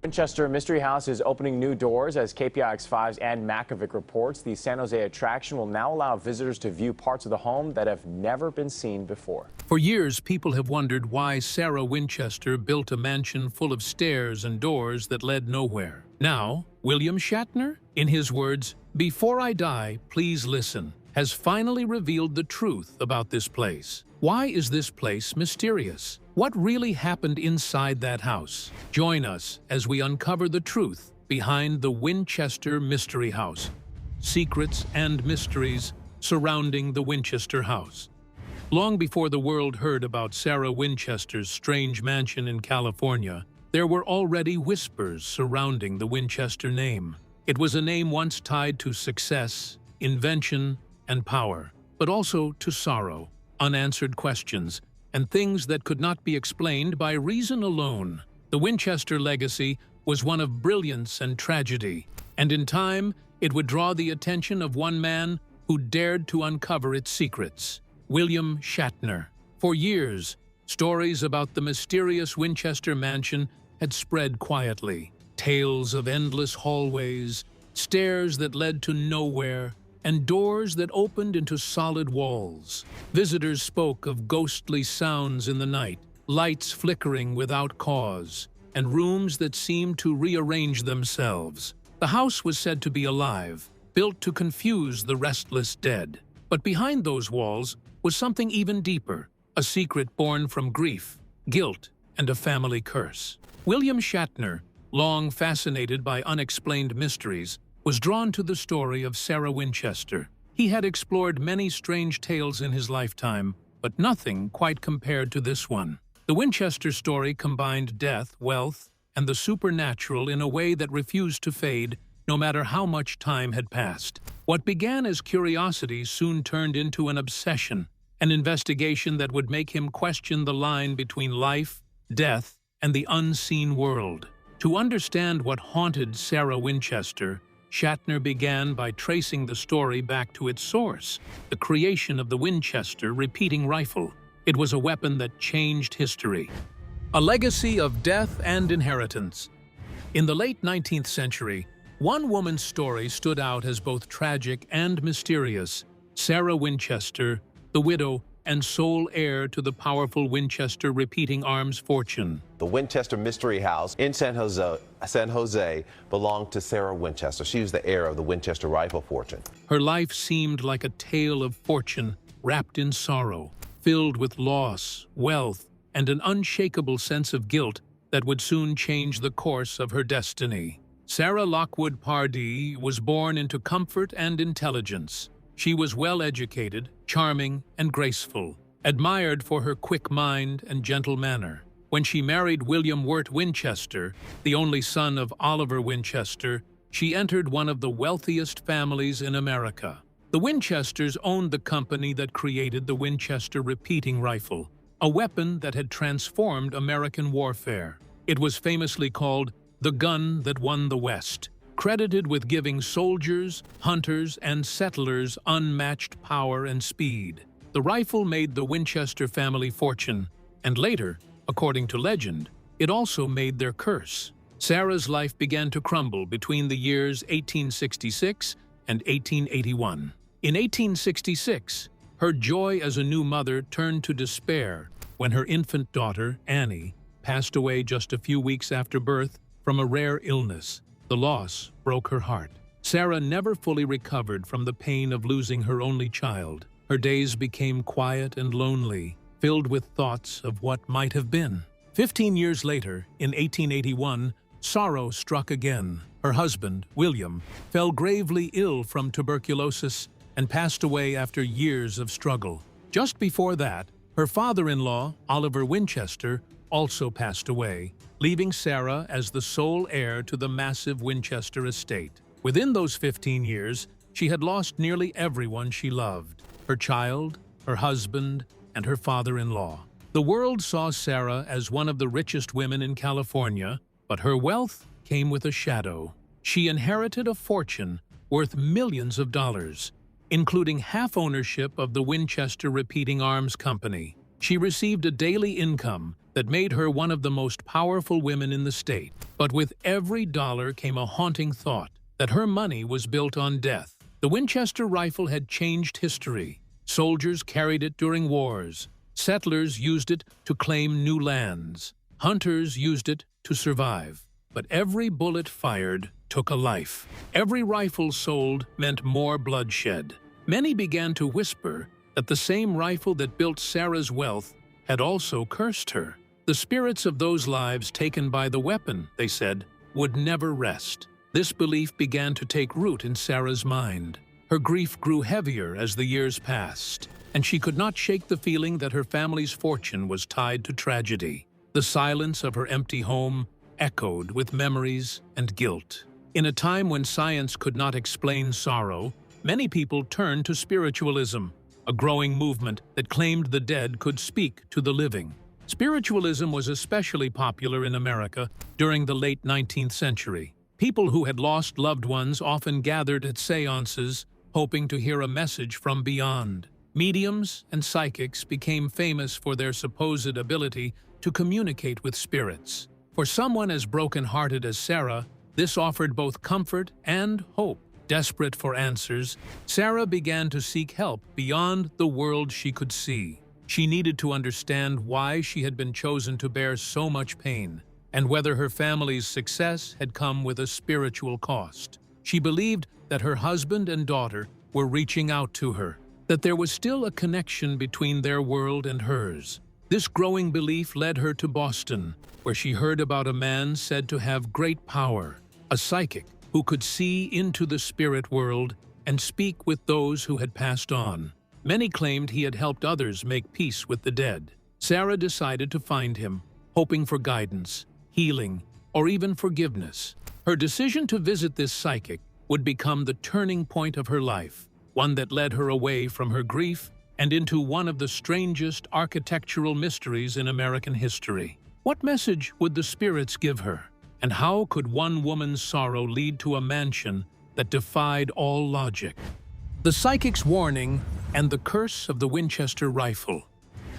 Winchester Mystery House is opening new doors. As KPIX5's Ann Makovic reports, the San Jose attraction will now allow visitors to view parts of the home that have never been seen before. For years, people have wondered why Sarah Winchester built a mansion full of stairs and doors that led nowhere. Now, William Shatner, in his words, "Before I die, please listen," has finally revealed the truth about this place. Why is this place mysterious? What really happened inside that house? Join us as we uncover the truth behind the Winchester Mystery House. Secrets and mysteries surrounding the Winchester house. Long before the world heard about Sarah Winchester's strange mansion in California, there were already whispers surrounding the Winchester name. It was a name once tied to success, invention, and power, but also to sorrow, unanswered questions, and things that could not be explained by reason alone. The Winchester legacy was one of brilliance and tragedy, and in time, it would draw the attention of one man who dared to uncover its secrets: William Shatner. For years, stories about the mysterious Winchester mansion had spread quietly. Tales of endless hallways, stairs that led to nowhere, and doors that opened into solid walls. Visitors spoke of ghostly sounds in the night, lights flickering without cause, and rooms that seemed to rearrange themselves. The house was said to be alive, built to confuse the restless dead. But behind those walls was something even deeper, a secret born from grief, guilt, and a family curse. William Shatner, long fascinated by unexplained mysteries, was drawn to the story of Sarah Winchester. He had explored many strange tales in his lifetime, but nothing quite compared to this one. The Winchester story combined death, wealth, and the supernatural in a way that refused to fade, no matter how much time had passed. What began as curiosity soon turned into an obsession, an investigation that would make him question the line between life, death, and the unseen world. To understand what haunted Sarah Winchester, Shatner began by tracing the story back to its source, the creation of the Winchester repeating rifle. It was a weapon that changed history. A legacy of death and inheritance. In the late 19th century, one woman's story stood out as both tragic and mysterious: Sarah Winchester, the widow and sole heir to the powerful Winchester repeating arms fortune. The Winchester Mystery House in San Jose belonged to Sarah Winchester. She was the heir of the Winchester rifle fortune. Her life seemed like a tale of fortune wrapped in sorrow, filled with loss, wealth, and an unshakable sense of guilt that would soon change the course of her destiny. Sarah Lockwood Pardee was born into comfort and intelligence. She was well-educated, charming, and graceful, admired for her quick mind and gentle manner. When she married William Wirt Winchester, the only son of Oliver Winchester, she entered one of the wealthiest families in America. The Winchesters owned the company that created the Winchester repeating rifle, a weapon that had transformed American warfare. It was famously called the gun that won the West, credited with giving soldiers, hunters, and settlers unmatched power and speed. The rifle made the Winchester family fortune, and later, according to legend, it also made their curse. Sarah's life began to crumble between the years 1866 and 1881. In 1866, her joy as a new mother turned to despair when her infant daughter, Annie, passed away just a few weeks after birth from a rare illness. The loss broke her heart. Sarah never fully recovered from the pain of losing her only child. Her days became quiet and lonely, filled with thoughts of what might have been. 15 years later, in 1881, sorrow struck again. Her husband, William, fell gravely ill from tuberculosis and passed away after years of struggle. Just before that, her father-in-law, Oliver Winchester, also passed away, leaving Sarah as the sole heir to the massive Winchester estate. Within those 15 years, she had lost nearly everyone she loved: her child, her husband, and her father-in-law. The world saw Sarah as one of the richest women in California, but her wealth came with a shadow. She inherited a fortune worth millions of dollars, including half ownership of the Winchester Repeating Arms Company. She received a daily income that made her one of the most powerful women in the state. But with every dollar came a haunting thought that her money was built on death. The Winchester rifle had changed history. Soldiers carried it during wars. Settlers used it to claim new lands. Hunters used it to survive. But every bullet fired took a life. Every rifle sold meant more bloodshed. Many began to whisper that the same rifle that built Sarah's wealth had also cursed her. The spirits of those lives taken by the weapon, they said, would never rest. This belief began to take root in Sarah's mind. Her grief grew heavier as the years passed, and she could not shake the feeling that her family's fortune was tied to tragedy. The silence of her empty home echoed with memories and guilt. In a time when science could not explain sorrow, many people turned to spiritualism, a growing movement that claimed the dead could speak to the living. Spiritualism was especially popular in America during the late 19th century. People who had lost loved ones often gathered at séances, hoping to hear a message from beyond. Mediums and psychics became famous for their supposed ability to communicate with spirits. For someone as broken-hearted as Sarah, this offered both comfort and hope. Desperate for answers, Sarah began to seek help beyond the world she could see. She needed to understand why she had been chosen to bear so much pain, and whether her family's success had come with a spiritual cost. She believed that her husband and daughter were reaching out to her, that there was still a connection between their world and hers. This growing belief led her to Boston, where she heard about a man said to have great power, a psychic who could see into the spirit world and speak with those who had passed on. Many claimed he had helped others make peace with the dead. Sarah decided to find him, hoping for guidance, healing, or even forgiveness. Her decision to visit this psychic would become the turning point of her life, one that led her away from her grief and into one of the strangest architectural mysteries in American history. What message would the spirits give her? And how could one woman's sorrow lead to a mansion that defied all logic? The psychic's warning and the curse of the Winchester rifle.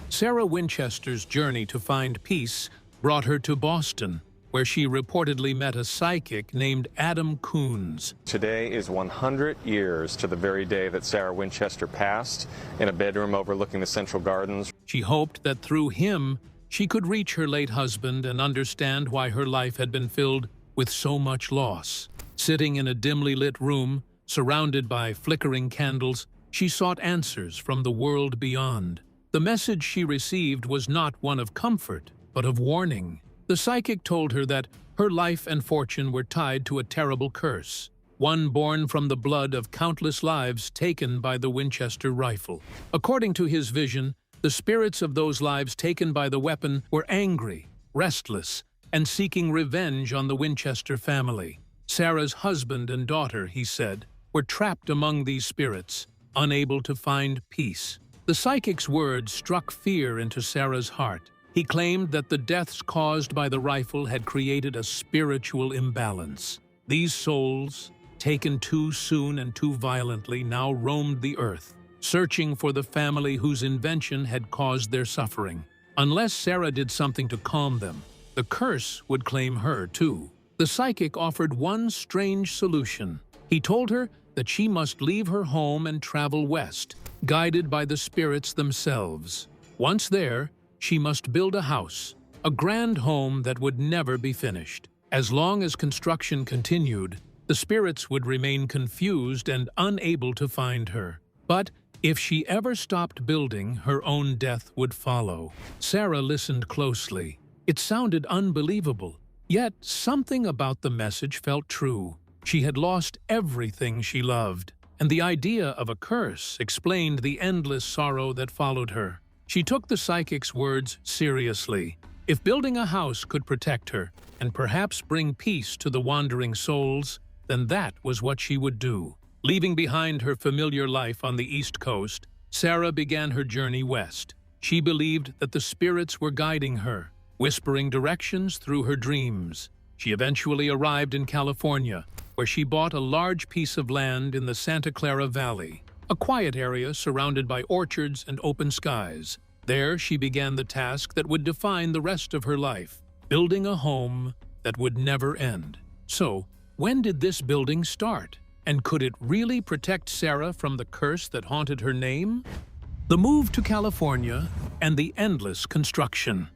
Sarah Winchester's journey to find peace brought her to Boston, where she reportedly met a psychic named Adam Coons. Today is 100 years to the very day that Sarah Winchester passed in a bedroom overlooking the Central Gardens. She hoped that through him, she could reach her late husband and understand why her life had been filled with so much loss. Sitting in a dimly lit room, surrounded by flickering candles, she sought answers from the world beyond. The message she received was not one of comfort, but of warning. The psychic told her that her life and fortune were tied to a terrible curse, one born from the blood of countless lives taken by the Winchester rifle. According to his vision, the spirits of those lives taken by the weapon were angry, restless, and seeking revenge on the Winchester family. Sarah's husband and daughter, he said, were trapped among these spirits, unable to find peace. The psychic's words struck fear into Sarah's heart. He claimed that the deaths caused by the rifle had created a spiritual imbalance. These souls, taken too soon and too violently, now roamed the earth, searching for the family whose invention had caused their suffering. Unless Sarah did something to calm them, the curse would claim her too. The psychic offered one strange solution. He told her that she must leave her home and travel west, guided by the spirits themselves. Once there, she must build a house, a grand home that would never be finished. As long as construction continued, the spirits would remain confused and unable to find her. But if she ever stopped building, her own death would follow. Sarah listened closely. It sounded unbelievable, yet something about the message felt true. She had lost everything she loved, and the idea of a curse explained the endless sorrow that followed her. She took the psychic's words seriously. If building a house could protect her and perhaps bring peace to the wandering souls, then that was what she would do. Leaving behind her familiar life on the East Coast, Sarah began her journey west. She believed that the spirits were guiding her, whispering directions through her dreams. She eventually arrived in California, where she bought a large piece of land in the Santa Clara Valley, a quiet area surrounded by orchards and open skies. There she began the task that would define the rest of her life, building a home that would never end. So, when did this building start? And could it really protect Sarah from the curse that haunted her name? The move to California and the endless construction.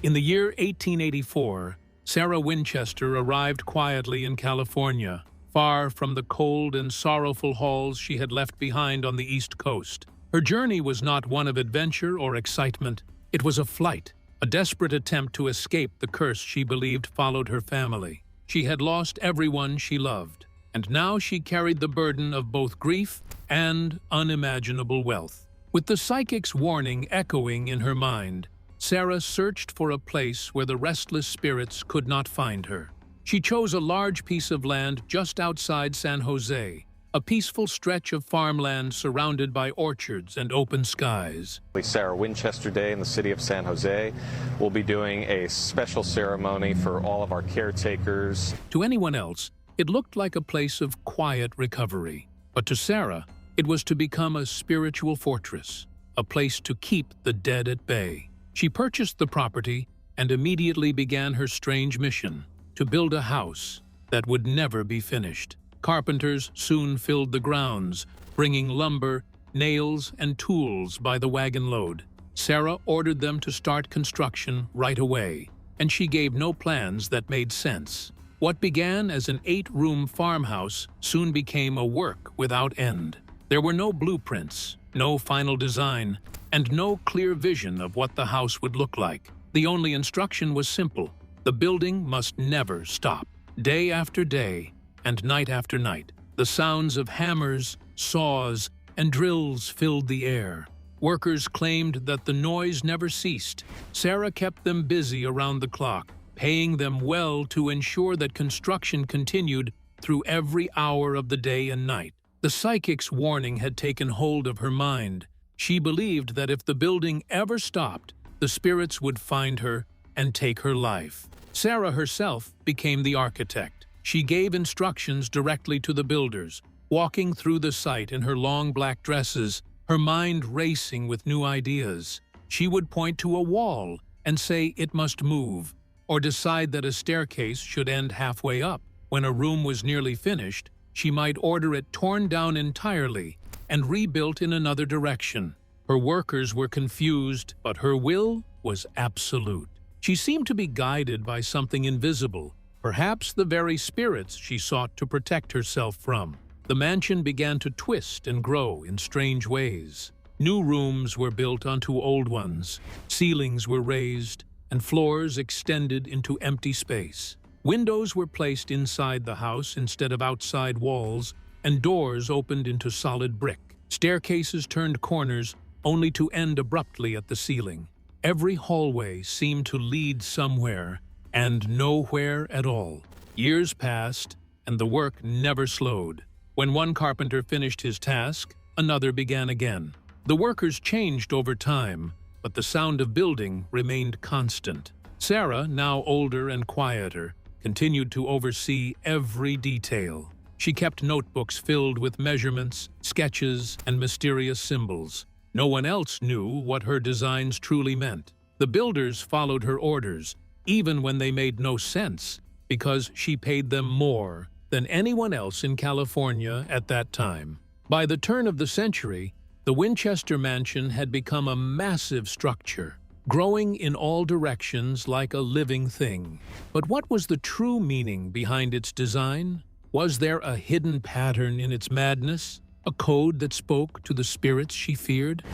In the year 1884, Sarah Winchester arrived quietly in California, far from the cold and sorrowful halls she had left behind on the East Coast. Her journey was not one of adventure or excitement. It was a flight, a desperate attempt to escape the curse she believed followed her family. She had lost everyone she loved, and now she carried the burden of both grief and unimaginable wealth. With the psychic's warning echoing in her mind, Sarah searched for a place where the restless spirits could not find her. She chose a large piece of land just outside San Jose, a peaceful stretch of farmland surrounded by orchards and open skies. Sarah Winchester Day in the city of San Jose. We'll be doing a special ceremony for all of our caretakers. To anyone else, it looked like a place of quiet recovery. But to Sarah, it was to become a spiritual fortress, a place to keep the dead at bay. She purchased the property and immediately began her strange mission, to build a house that would never be finished. Carpenters soon filled the grounds, bringing lumber, nails, and tools by the wagon load. Sarah ordered them to start construction right away, and she gave no plans that made sense. What began as an 8-room farmhouse soon became a work without end. There were no blueprints, no final design, and no clear vision of what the house would look like. The only instruction was simple: the building must never stop. Day after day, and night after night, the sounds of hammers, saws, and drills filled the air. Workers claimed that the noise never ceased. Sarah kept them busy around the clock, paying them well to ensure that construction continued through every hour of the day and night. The psychic's warning had taken hold of her mind. She believed that if the building ever stopped, the spirits would find her and take her life. Sarah herself became the architect. She gave instructions directly to the builders, walking through the site in her long black dresses, her mind racing with new ideas. She would point to a wall and say it must move, or decide that a staircase should end halfway up. When a room was nearly finished, she might order it torn down entirely and rebuilt in another direction. Her workers were confused, but her will was absolute. She seemed to be guided by something invisible, perhaps the very spirits she sought to protect herself from. The mansion began to twist and grow in strange ways. New rooms were built onto old ones, ceilings were raised, and floors extended into empty space. Windows were placed inside the house instead of outside walls, and doors opened into solid brick. Staircases turned corners only to end abruptly at the ceiling. Every hallway seemed to lead somewhere, and nowhere at all. Years passed, and the work never slowed. When one carpenter finished his task, another began again. The workers changed over time, but the sound of building remained constant. Sarah, now older and quieter, continued to oversee every detail. She kept notebooks filled with measurements, sketches, and mysterious symbols. No one else knew what her designs truly meant. The builders followed her orders, even when they made no sense, because she paid them more than anyone else in California at that time. By the turn of the century, the Winchester Mansion had become a massive structure, growing in all directions like a living thing. But what was the true meaning behind its design? Was there a hidden pattern in its madness, a code that spoke to the spirits she feared?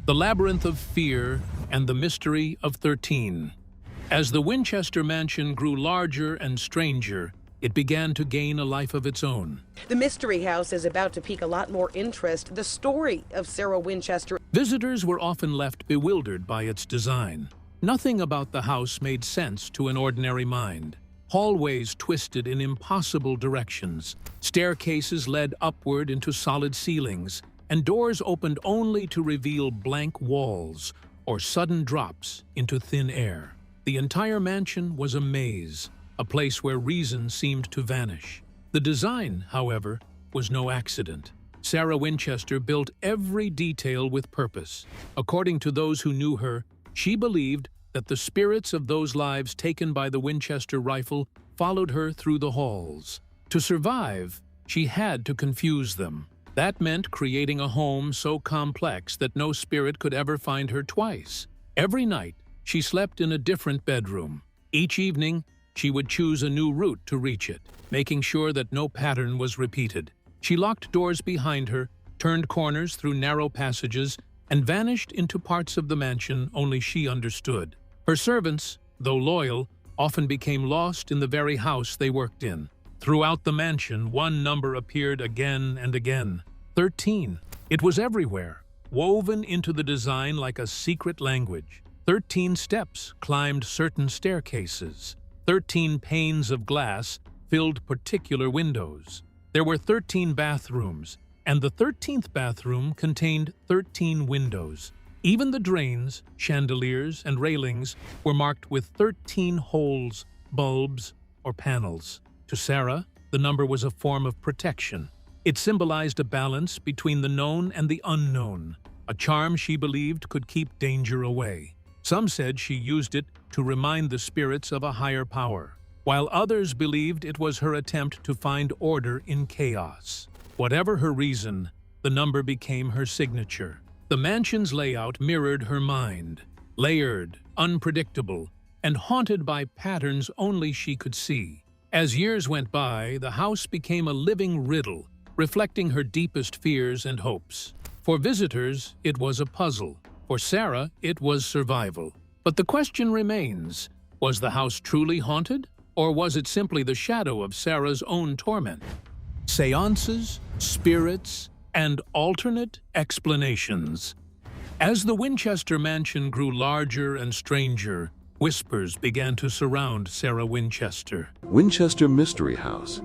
The Labyrinth of Fear and the Mystery of 13. As the Winchester Mansion grew larger and stranger, it began to gain a life of its own. The Mystery House is about to pique a lot more interest. The story of Sarah Winchester. Visitors were often left bewildered by its design. Nothing about the house made sense to an ordinary mind. Hallways twisted in impossible directions. Staircases led upward into solid ceilings, and doors opened only to reveal blank walls or sudden drops into thin air. The entire mansion was a maze, a place where reason seemed to vanish. The design, however, was no accident. Sarah Winchester built every detail with purpose. According to those who knew her, she believed that the spirits of those lives taken by the Winchester rifle followed her through the halls. To survive, she had to confuse them. That meant creating a home so complex that no spirit could ever find her twice. Every night, she slept in a different bedroom. Each evening, she would choose a new route to reach it, making sure that no pattern was repeated. She locked doors behind her, turned corners through narrow passages, and vanished into parts of the mansion only she understood. Her servants, though loyal, often became lost in the very house they worked in. Throughout the mansion, one number appeared again and again: 13. It was everywhere, woven into the design like a secret language. 13 steps climbed certain staircases. 13 panes of glass filled particular windows. There were 13 bathrooms, and the 13th bathroom contained 13 windows. Even the drains, chandeliers, and railings were marked with 13 holes, bulbs, or panels. To Sarah, the number was a form of protection. It symbolized a balance between the known and the unknown, a charm she believed could keep danger away. Some said she used it to remind the spirits of a higher power, while others believed it was her attempt to find order in chaos. Whatever her reason, the number became her signature. The mansion's layout mirrored her mind, layered, unpredictable, and haunted by patterns only she could see. As years went by, the house became a living riddle, reflecting her deepest fears and hopes. For visitors, it was a puzzle. For Sarah, it was survival. But the question remains, was the house truly haunted, or was it simply the shadow of Sarah's own torment? Seances, spirits, and alternate explanations. As the Winchester mansion grew larger and stranger, whispers began to surround Sarah Winchester. Winchester Mystery House,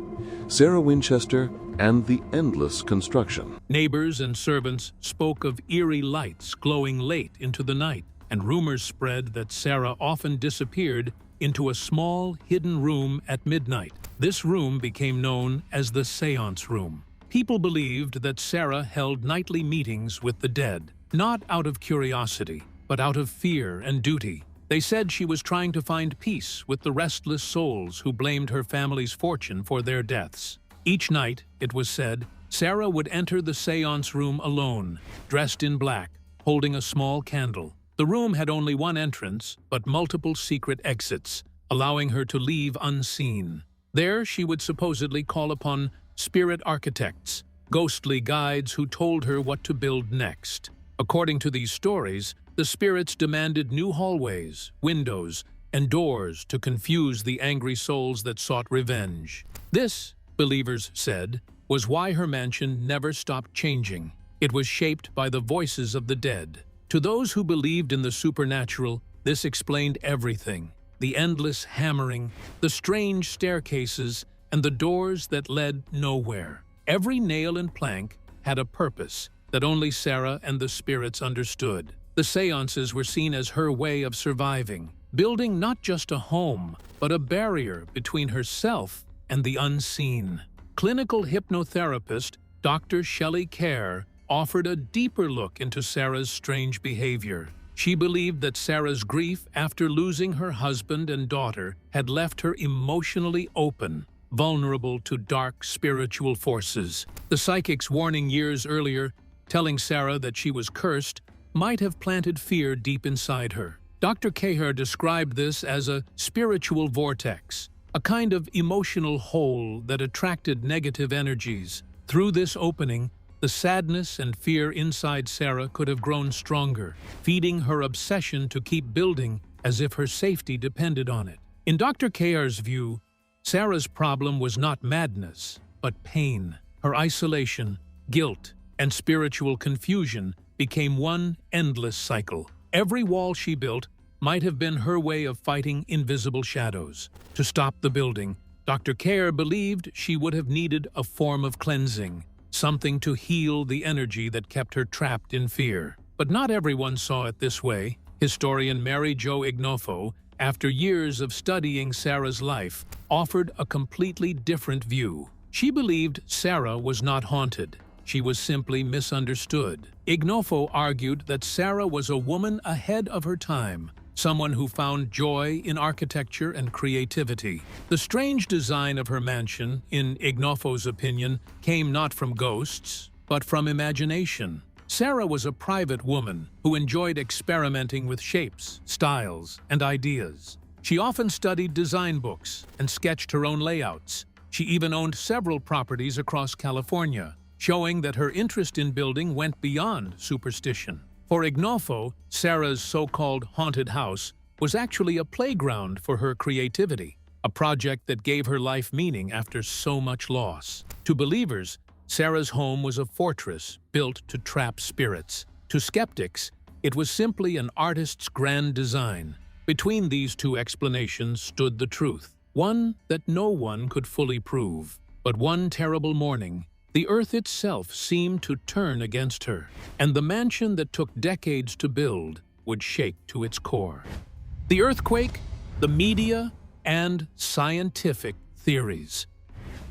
Sarah Winchester, and the endless construction. Neighbors and servants spoke of eerie lights glowing late into the night, and rumors spread that Sarah often disappeared into a small, hidden room at midnight. This room became known as the Séance Room. People believed that Sarah held nightly meetings with the dead, not out of curiosity, but out of fear and duty. They said she was trying to find peace with the restless souls who blamed her family's fortune for their deaths. Each night, it was said, Sarah would enter the séance room alone, dressed in black, holding a small candle. The room had only one entrance, but multiple secret exits, allowing her to leave unseen. There, she would supposedly call upon spirit architects, ghostly guides who told her what to build next. According to these stories, the spirits demanded new hallways, windows, and doors to confuse the angry souls that sought revenge. This, believers said, was why her mansion never stopped changing. It was shaped by the voices of the dead. To those who believed in the supernatural, this explained everything: the endless hammering, the strange staircases, and the doors that led nowhere. Every nail and plank had a purpose that only Sarah and the spirits understood. The seances were seen as her way of surviving, building not just a home, but a barrier between herself and the unseen. Clinical hypnotherapist Dr. Shelley Kerr offered a deeper look into Sarah's strange behavior. She believed that Sarah's grief after losing her husband and daughter had left her emotionally open, vulnerable to dark spiritual forces. The psychic's warning years earlier, telling Sarah that she was cursed, might have planted fear deep inside her. Dr. Kerr described this as a spiritual vortex, a kind of emotional hole that attracted negative energies. Through this opening, the sadness and fear inside Sarah could have grown stronger, feeding her obsession to keep building as if her safety depended on it. In Dr. Kerr's view, Sarah's problem was not madness, but pain. Her isolation, guilt, and spiritual confusion became one endless cycle. Every wall she built might have been her way of fighting invisible shadows. To stop the building, Dr. Kerr believed she would have needed a form of cleansing, something to heal the energy that kept her trapped in fear. But not everyone saw it this way. Historian Mary Jo Ignofo, after years of studying Sarah's life, offered a completely different view. She believed Sarah was not haunted. She was simply misunderstood. Ignofo argued that Sarah was a woman ahead of her time, someone who found joy in architecture and creativity. The strange design of her mansion, in Ignofo's opinion, came not from ghosts, but from imagination. Sarah was a private woman who enjoyed experimenting with shapes, styles, and ideas. She often studied design books and sketched her own layouts. She even owned several properties across California, showing that her interest in building went beyond superstition. For Ignofo, Sarah's so-called haunted house was actually a playground for her creativity, a project that gave her life meaning after so much loss. To believers, Sarah's home was a fortress built to trap spirits. To skeptics, it was simply an artist's grand design. Between these two explanations stood the truth, one that no one could fully prove. But one terrible morning, the earth itself seemed to turn against her, and the mansion that took decades to build would shake to its core. The earthquake, the media, and scientific theories.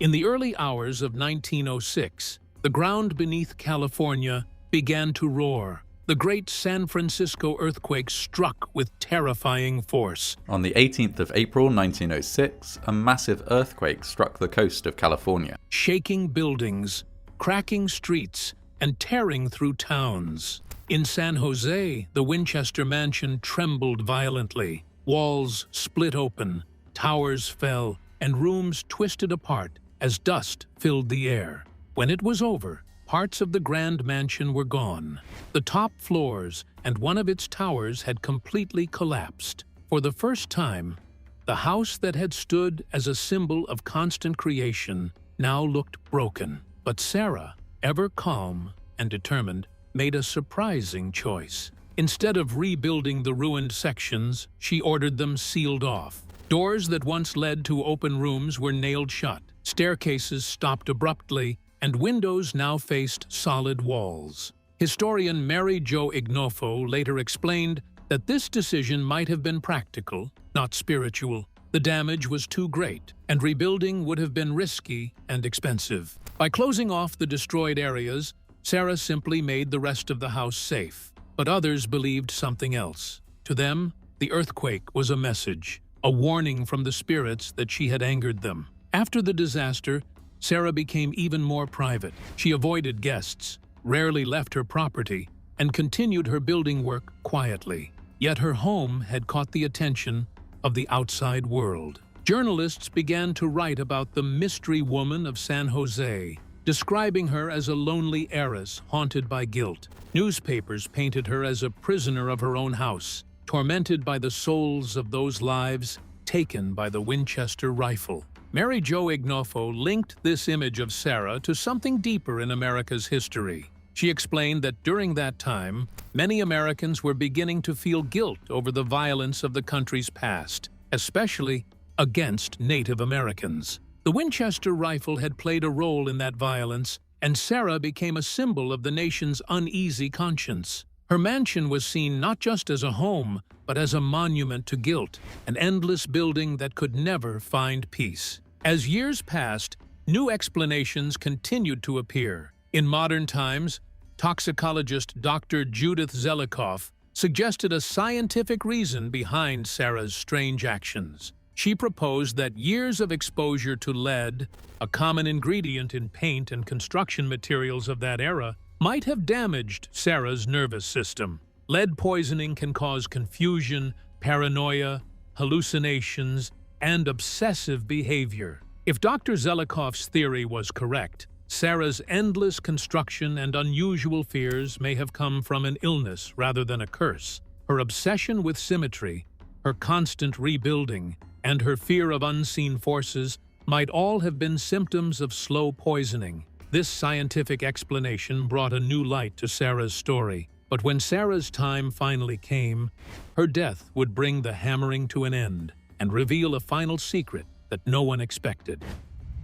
In the early hours of 1906, the ground beneath California began to roar. The great San Francisco earthquake struck with terrifying force. On the 18th of April 1906, a massive earthquake struck the coast of California, shaking buildings, cracking streets, and tearing through towns. In San Jose, the Winchester mansion trembled violently. Walls split open, towers fell, and rooms twisted apart as dust filled the air. When it was over, parts of the grand mansion were gone. The top floors and one of its towers had completely collapsed. For the first time, the house that had stood as a symbol of constant creation now looked broken. But Sarah, ever calm and determined, made a surprising choice. Instead of rebuilding the ruined sections, she ordered them sealed off. Doors that once led to open rooms were nailed shut. Staircases stopped abruptly, and windows now faced solid walls. Historian Mary Jo Ignofo later explained that this decision might have been practical, not spiritual. The damage was too great, and rebuilding would have been risky and expensive. By closing off the destroyed areas, Sarah simply made the rest of the house safe. But others believed something else. To them, the earthquake was a message, a warning from the spirits that she had angered them. After the disaster, Sarah became even more private. She avoided guests, rarely left her property, and continued her building work quietly. Yet her home had caught the attention of the outside world. Journalists began to write about the mystery woman of San Jose, describing her as a lonely heiress haunted by guilt. Newspapers painted her as a prisoner of her own house, tormented by the souls of those lives taken by the Winchester rifle. Mary Jo Ignofo linked this image of Sarah to something deeper in America's history. She explained that during that time, many Americans were beginning to feel guilt over the violence of the country's past, especially against Native Americans. The Winchester rifle had played a role in that violence, and Sarah became a symbol of the nation's uneasy conscience. Her mansion was seen not just as a home, but as a monument to guilt, an endless building that could never find peace. As years passed, new explanations continued to appear. In modern times, toxicologist Dr. Judith Zelikoff suggested a scientific reason behind Sarah's strange actions. She proposed that years of exposure to lead, a common ingredient in paint and construction materials of that era, might have damaged Sarah's nervous system. Lead poisoning can cause confusion, paranoia, hallucinations, and obsessive behavior. If Dr. Zelikoff's theory was correct, Sarah's endless construction and unusual fears may have come from an illness rather than a curse. Her obsession with symmetry, her constant rebuilding, and her fear of unseen forces might all have been symptoms of slow poisoning. This scientific explanation brought a new light to Sarah's story. But when Sarah's time finally came, her death would bring the hammering to an end and reveal a final secret that no one expected.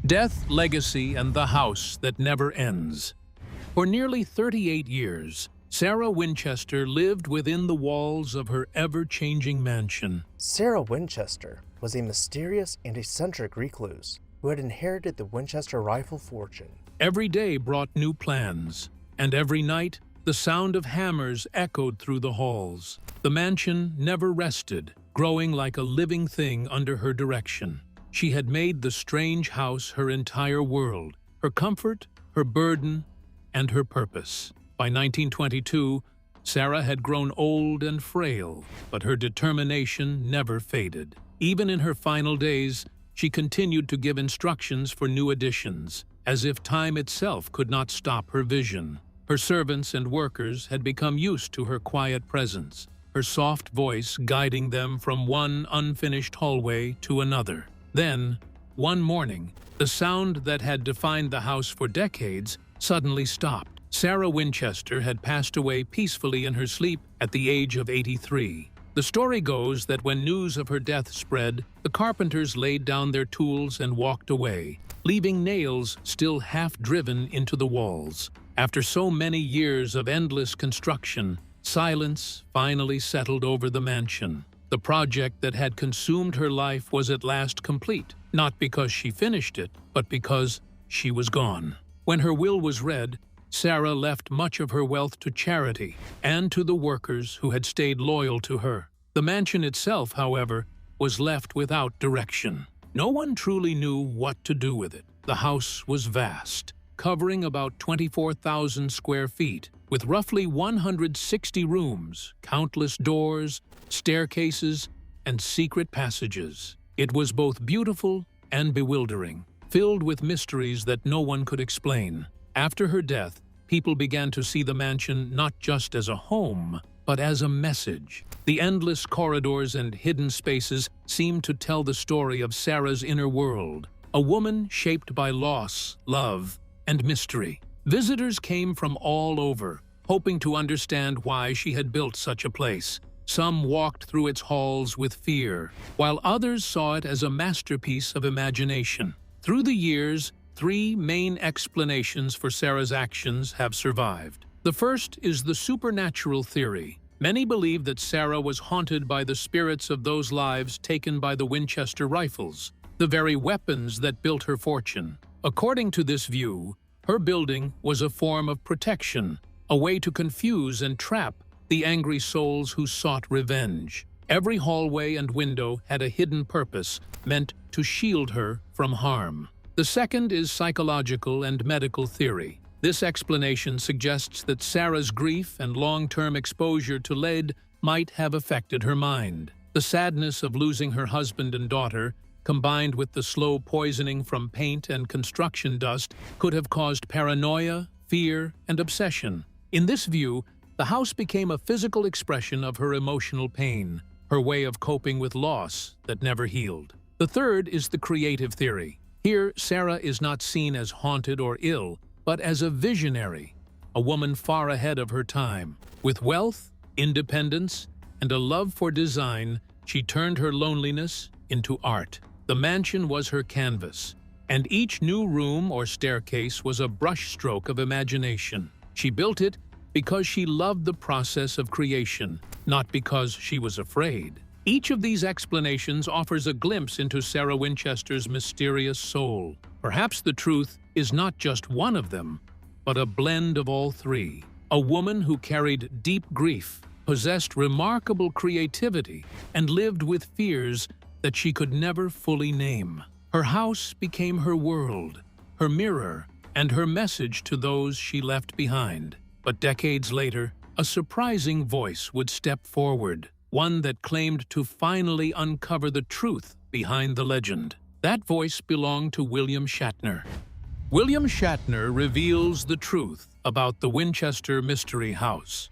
Death, legacy, and the house that never ends. For nearly 38 years, Sarah Winchester lived within the walls of her ever-changing mansion. Sarah Winchester was a mysterious and eccentric recluse who had inherited the Winchester rifle fortune. Every day brought new plans, and every night the sound of hammers echoed through the halls. The mansion never rested, growing like a living thing under her direction. She had made the strange house her entire world, her comfort, her burden, and her purpose. By 1922, Sarah had grown old and frail, but her determination never faded. Even in her final days, she continued to give instructions for new additions, as if time itself could not stop her vision. Her servants and workers had become used to her quiet presence, her soft voice guiding them from one unfinished hallway to another. Then, one morning, the sound that had defined the house for decades suddenly stopped. Sarah Winchester had passed away peacefully in her sleep at the age of 83. The story goes that when news of her death spread, the carpenters laid down their tools and walked away, leaving nails still half-driven into the walls. After so many years of endless construction, silence finally settled over the mansion. The project that had consumed her life was at last complete, not because she finished it, but because she was gone. When her will was read, Sarah left much of her wealth to charity and to the workers who had stayed loyal to her. The mansion itself, however, was left without direction. No one truly knew what to do with it. The house was vast, covering about 24,000 square feet, with roughly 160 rooms, countless doors, staircases, and secret passages. It was both beautiful and bewildering, filled with mysteries that no one could explain. After her death, people began to see the mansion not just as a home, but as a message. The endless corridors and hidden spaces seemed to tell the story of Sarah's inner world, a woman shaped by loss, love, and mystery. Visitors came from all over, hoping to understand why she had built such a place. Some walked through its halls with fear, while others saw it as a masterpiece of imagination. Through the years, three main explanations for Sarah's actions have survived. The first is the supernatural theory. Many believe that Sarah was haunted by the spirits of those lives taken by the Winchester rifles, the very weapons that built her fortune. According to this view, her building was a form of protection, a way to confuse and trap the angry souls who sought revenge. Every hallway and window had a hidden purpose, meant to shield her from harm. The second is psychological and medical theory. This explanation suggests that Sarah's grief and long-term exposure to lead might have affected her mind. The sadness of losing her husband and daughter, combined with the slow poisoning from paint and construction dust, could have caused paranoia, fear, and obsession. In this view, the house became a physical expression of her emotional pain, her way of coping with loss that never healed. The third is the creative theory. Here, Sarah is not seen as haunted or ill, but as a visionary, a woman far ahead of her time. With wealth, independence, and a love for design, she turned her loneliness into art. The mansion was her canvas, and each new room or staircase was a brushstroke of imagination. She built it because she loved the process of creation, not because she was afraid. Each of these explanations offers a glimpse into Sarah Winchester's mysterious soul. Perhaps the truth is not just one of them, but a blend of all three. A woman who carried deep grief, possessed remarkable creativity, and lived with fears that she could never fully name. Her house became her world, her mirror, and her message to those she left behind. But decades later, a surprising voice would step forward, one that claimed to finally uncover the truth behind the legend. That voice belonged to William Shatner. William Shatner reveals the truth about the Winchester Mystery House.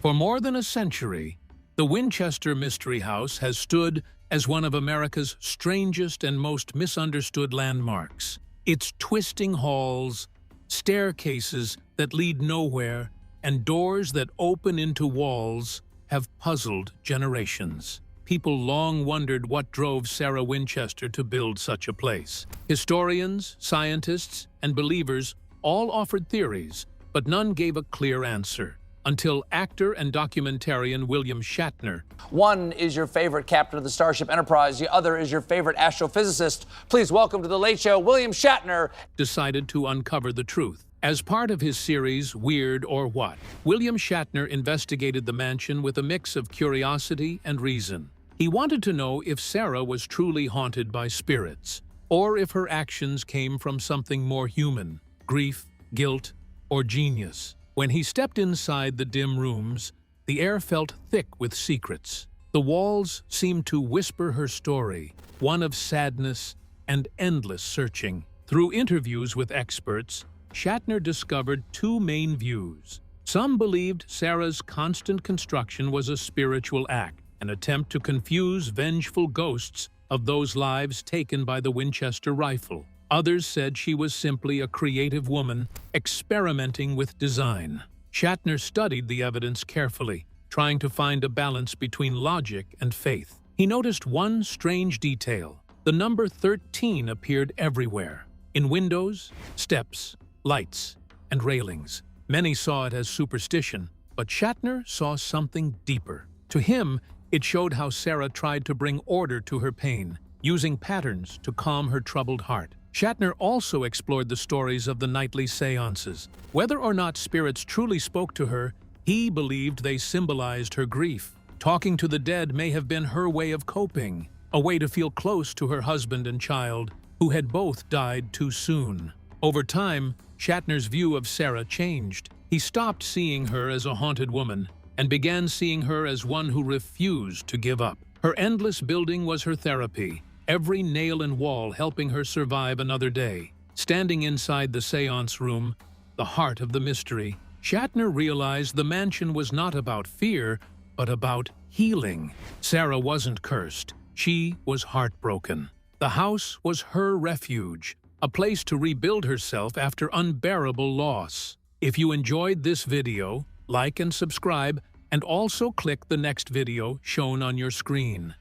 For more than a century, the Winchester Mystery House has stood as one of America's strangest and most misunderstood landmarks. Its twisting halls, staircases that lead nowhere, and doors that open into walls have puzzled generations. People long wondered what drove Sarah Winchester to build such a place. Historians, scientists, and believers all offered theories, but none gave a clear answer, until actor and documentarian William Shatner. One is your favorite captain of the Starship Enterprise, the other is your favorite astrophysicist. Please welcome to The Late Show, William Shatner. Decided to uncover the truth. As part of his series Weird or What, William Shatner investigated the mansion with a mix of curiosity and reason. He wanted to know if Sarah was truly haunted by spirits, or if her actions came from something more human, grief, guilt, or genius. When he stepped inside the dim rooms, the air felt thick with secrets. The walls seemed to whisper her story, one of sadness and endless searching. Through interviews with experts, Shatner discovered two main views. Some believed Sarah's constant construction was a spiritual act, an attempt to confuse vengeful ghosts of those lives taken by the Winchester rifle. Others said she was simply a creative woman experimenting with design. Shatner studied the evidence carefully, trying to find a balance between logic and faith. He noticed one strange detail. The number 13 appeared everywhere, in windows, steps, lights, and railings. Many saw it as superstition, but Shatner saw something deeper. To him, it showed how Sarah tried to bring order to her pain, using patterns to calm her troubled heart. Shatner also explored the stories of the nightly séances. Whether or not spirits truly spoke to her, he believed they symbolized her grief. Talking to the dead may have been her way of coping, a way to feel close to her husband and child, who had both died too soon. Over time, Shatner's view of Sarah changed. He stopped seeing her as a haunted woman and began seeing her as one who refused to give up. Her endless building was her therapy, every nail and wall helping her survive another day. Standing inside the séance room, the heart of the mystery, Shatner realized the mansion was not about fear, but about healing. Sarah wasn't cursed. She was heartbroken. The house was her refuge, a place to rebuild herself after unbearable loss. If you enjoyed this video, like and subscribe, and also click the next video shown on your screen.